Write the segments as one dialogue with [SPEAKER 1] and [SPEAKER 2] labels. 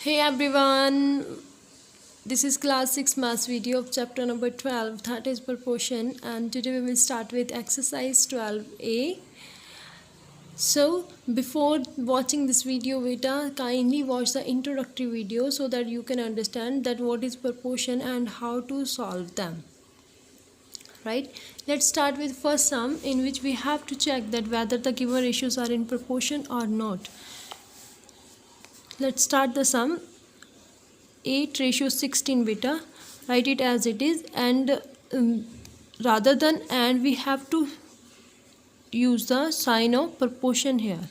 [SPEAKER 1] Hey everyone, this is class 6 maths video of chapter number 12, that is proportion, and today we will start with exercise 12a. So before watching this video beta, kindly watch the introductory video so that you can understand that what is proportion and how to solve them. Right, let's start with first sum, in which we have to check that whether the given ratios are in proportion or not. Let's start the sum. 8:16 beta, write it as it is, and rather than and we have to use the sign of proportion here.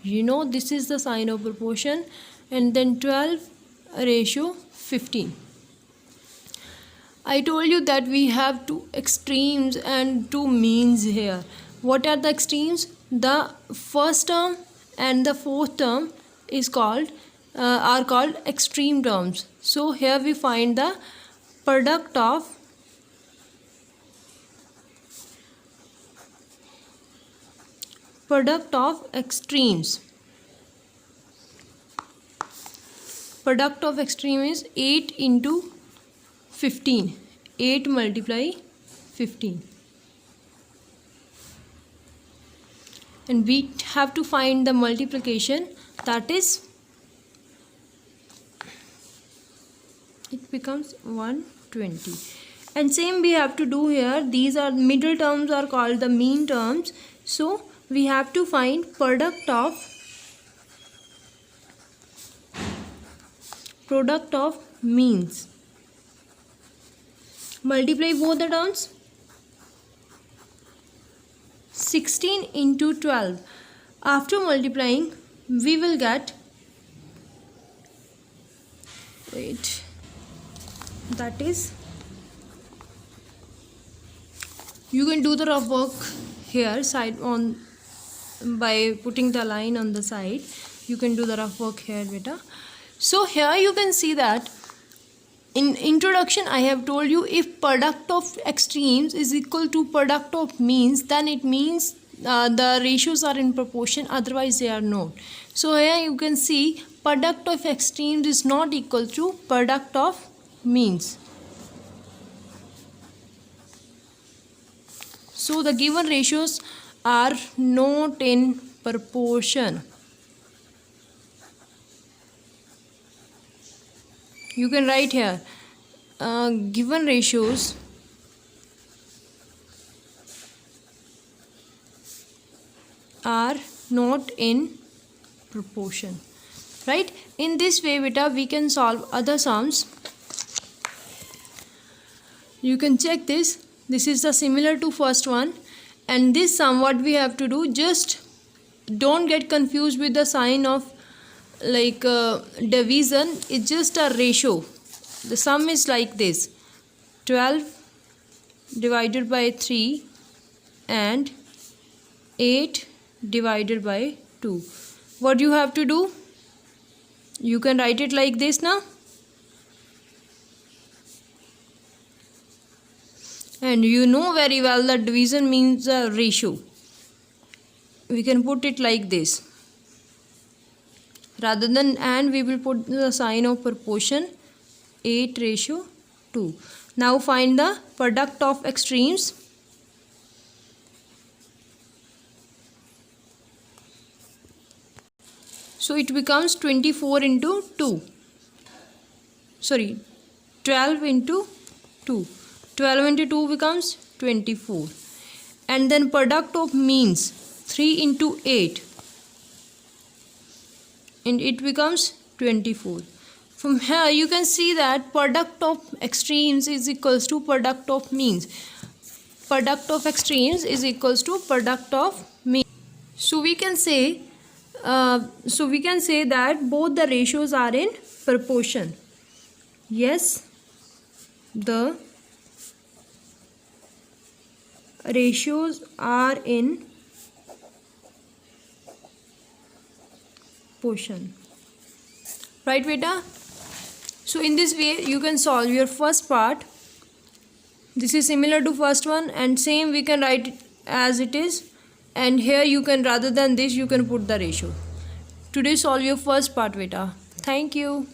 [SPEAKER 1] You know, this is the sign of proportion, and then 12:15. I told you that we have two extremes and two means here. What are the extremes? The first term and the fourth term are called extreme terms. So here we find the product of extremes. Product of extreme is 8 into 15. 8 multiply 15. And we have to find the multiplication, that is it becomes 120. And same we have to do here. These are middle terms are called the mean terms. So we have to find product of means. Multiply both the terms. 16 into 12. After multiplying, we will get, that is, you can do the rough work here side on by putting the line on the side. You can do the rough work here beta. So here you can see that in introduction I have told you, if product of extremes is equal to product of means, then it means the ratios are in proportion, otherwise they are not. So here you can see product of extremes is not equal to product of means. So the given ratios are not in proportion. You can write here, given ratios are not in proportion. Right? In this way beta, we can solve other sums. You can check this. This is the similar to first one, and this sum, what we have to do, just don't get confused with the sign of like division. It's just a ratio. The sum is like this: 12 divided by 3 and 8 divided by 2. What you have to do? You can write it like this now. And you know very well that division means a ratio. We can put it like this. Rather than and, we will put the sign of proportion, 8:2. Now find the product of extremes. So it becomes 24 into 2. Sorry, 12 into 2. 12 into 2 becomes 24. And then product of means, 3 into 8. And it becomes 24. From here you can see that product of extremes is equals to product of means. Product of extremes is equals to product of means. So we can say that both the ratios are in proportion. Yes, the ratios are in proportion. Right beta? So in this way you can solve your first part. This is similar to first one, and same we can write it as it is, and here you can, rather than this, you can put the ratio. Today solve your first part beta. Thank you.